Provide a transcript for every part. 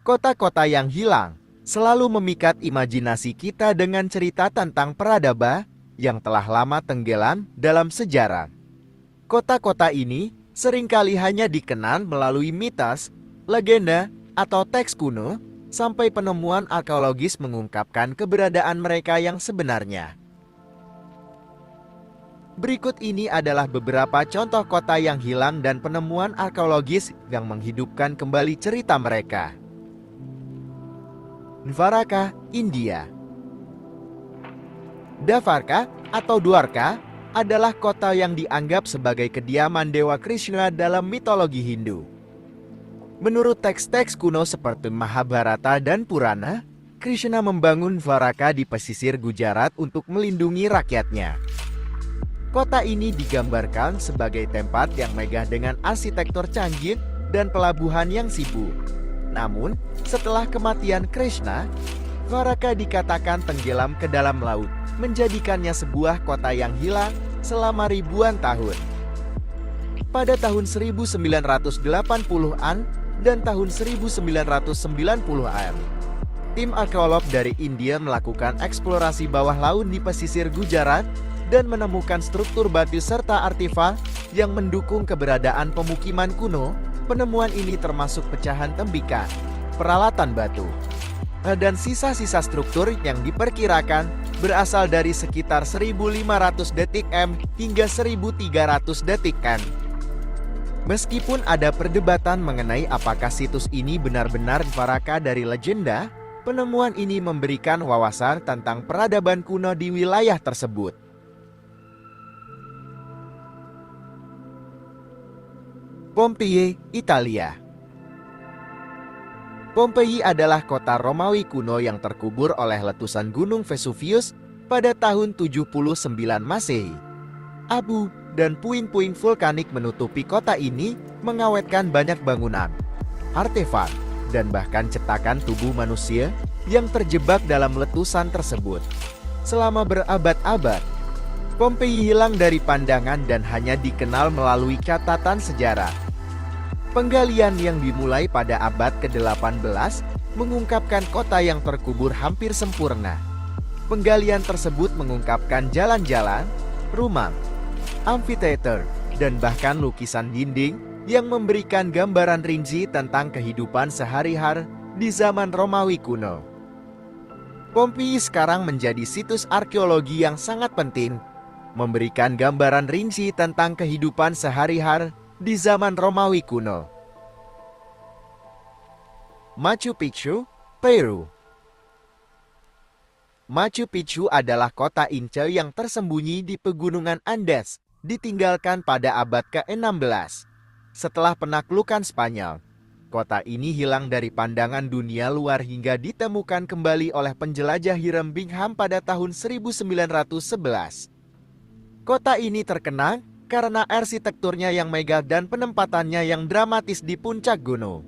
Kota-kota yang hilang selalu memikat imajinasi kita dengan cerita tentang peradaban yang telah lama tenggelam dalam sejarah. Kota-kota ini seringkali hanya dikenal melalui mitos, legenda, atau teks kuno, sampai penemuan arkeologis mengungkapkan keberadaan mereka yang sebenarnya. Berikut ini adalah beberapa contoh kota yang hilang dan penemuan arkeologis yang menghidupkan kembali cerita mereka. Dwarka, India. Dwarka atau Dwarka adalah kota yang dianggap sebagai kediaman Dewa Krishna dalam mitologi Hindu. Menurut teks-teks kuno seperti Mahabharata dan Purana, Krishna membangun Dwarka di pesisir Gujarat untuk melindungi rakyatnya. Kota ini digambarkan sebagai tempat yang megah dengan arsitektur canggih dan pelabuhan yang sibuk. Namun, setelah kematian Krishna, Dwarka dikatakan tenggelam ke dalam laut, menjadikannya sebuah kota yang hilang selama ribuan tahun. Pada tahun 1980-an dan tahun 1990-an, tim arkeolog dari India melakukan eksplorasi bawah laut di pesisir Gujarat dan menemukan struktur batu serta artefak yang mendukung keberadaan pemukiman kuno. Penemuan ini termasuk pecahan tembikar, peralatan batu, dan sisa-sisa struktur yang diperkirakan berasal dari sekitar 1500 detik M hingga 1300 detik N. Meskipun ada perdebatan mengenai apakah situs ini benar-benar Dwarka dari legenda, penemuan ini memberikan wawasan tentang peradaban kuno di wilayah tersebut. Pompeii, Italia. Pompeii adalah kota Romawi kuno yang terkubur oleh letusan Gunung Vesuvius pada tahun 79 Masehi. Abu dan puing-puing vulkanik menutupi kota ini, mengawetkan banyak bangunan, artefak, dan bahkan cetakan tubuh manusia yang terjebak dalam letusan tersebut. Selama berabad-abad, Pompeii hilang dari pandangan dan hanya dikenal melalui catatan sejarah. Penggalian yang dimulai pada abad ke-18 mengungkapkan kota yang terkubur hampir sempurna. Penggalian tersebut mengungkapkan jalan-jalan, rumah, amfiteater, dan bahkan lukisan dinding yang memberikan gambaran rinci tentang kehidupan sehari-hari di zaman Romawi kuno. Pompeii sekarang menjadi situs arkeologi yang sangat penting, memberikan gambaran rinci tentang kehidupan sehari-hari di zaman Romawi kuno. Machu Picchu, Peru. Machu Picchu adalah kota Inca yang tersembunyi di pegunungan Andes, ditinggalkan pada abad ke-16. Setelah penaklukan Spanyol, kota ini hilang dari pandangan dunia luar hingga ditemukan kembali oleh penjelajah Hiram Bingham pada tahun 1911. Kota ini terkenal karena arsitekturnya yang megah dan penempatannya yang dramatis di puncak gunung.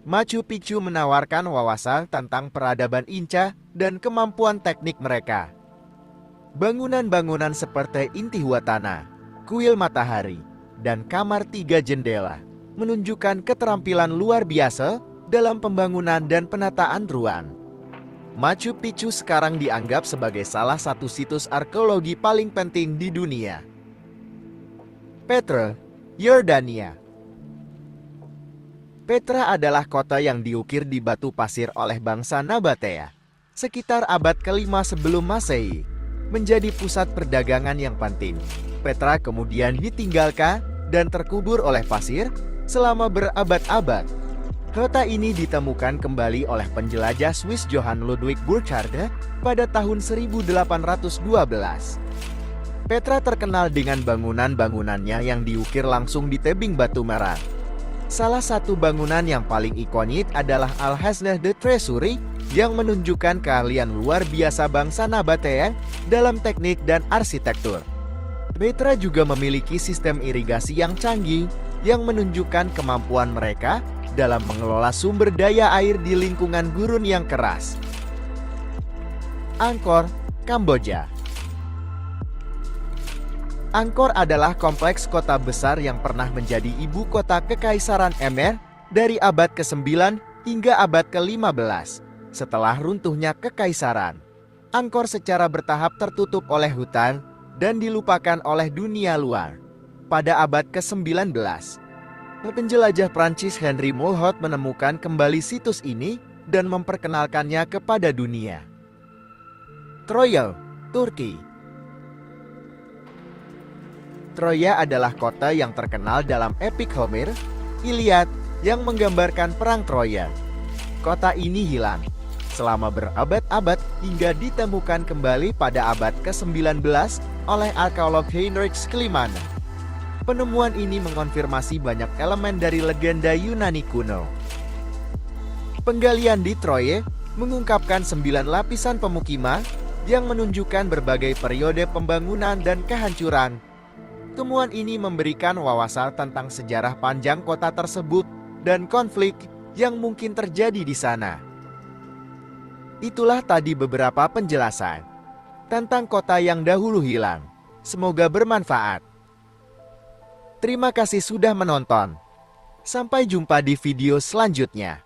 Machu Picchu menawarkan wawasan tentang peradaban Inca dan kemampuan teknik mereka. Bangunan-bangunan seperti Intihuatana, kuil matahari, dan kamar 3 jendela menunjukkan keterampilan luar biasa dalam pembangunan dan penataan ruang. Machu Picchu sekarang dianggap sebagai salah satu situs arkeologi paling penting di dunia. Petra, Yordania. Petra adalah kota yang diukir di batu pasir oleh bangsa Nabatea sekitar abad ke-5 sebelum Masehi, menjadi pusat perdagangan yang penting. Petra kemudian ditinggalkan dan terkubur oleh pasir selama berabad-abad. Kota ini ditemukan kembali oleh penjelajah Swiss Johann Ludwig Burchard pada tahun 1812. Petra terkenal dengan bangunan-bangunannya yang diukir langsung di tebing batu merah. Salah satu bangunan yang paling ikonik adalah Al-Hasnah de Treasury yang menunjukkan keahlian luar biasa bangsa Nabatea dalam teknik dan arsitektur. Petra juga memiliki sistem irigasi yang canggih yang menunjukkan kemampuan mereka dalam mengelola sumber daya air di lingkungan gurun yang keras. Angkor, Kamboja. Angkor adalah kompleks kota besar yang pernah menjadi ibu kota Kekaisaran Khmer dari abad ke-9 Hingga abad ke-15, setelah runtuhnya kekaisaran, Angkor secara bertahap tertutup oleh hutan dan dilupakan oleh dunia luar. Pada abad ke-19, penjelajah Prancis Henry Mulhouse menemukan kembali situs ini dan memperkenalkannya kepada dunia. Troya, Turki. Troya adalah kota yang terkenal dalam epik Homer, Iliad, yang menggambarkan perang Troya. Kota ini hilang selama berabad-abad hingga ditemukan kembali pada abad ke-19 oleh arkeolog Heinrich Schliemann. Penemuan ini mengonfirmasi banyak elemen dari legenda Yunani kuno. Penggalian di Troya mengungkapkan 9 lapisan pemukiman yang menunjukkan berbagai periode pembangunan dan kehancuran. Temuan ini memberikan wawasan tentang sejarah panjang kota tersebut dan konflik yang mungkin terjadi di sana. Itulah tadi beberapa penjelasan tentang kota yang dahulu hilang. Semoga bermanfaat. Terima kasih sudah menonton. Sampai jumpa di video selanjutnya.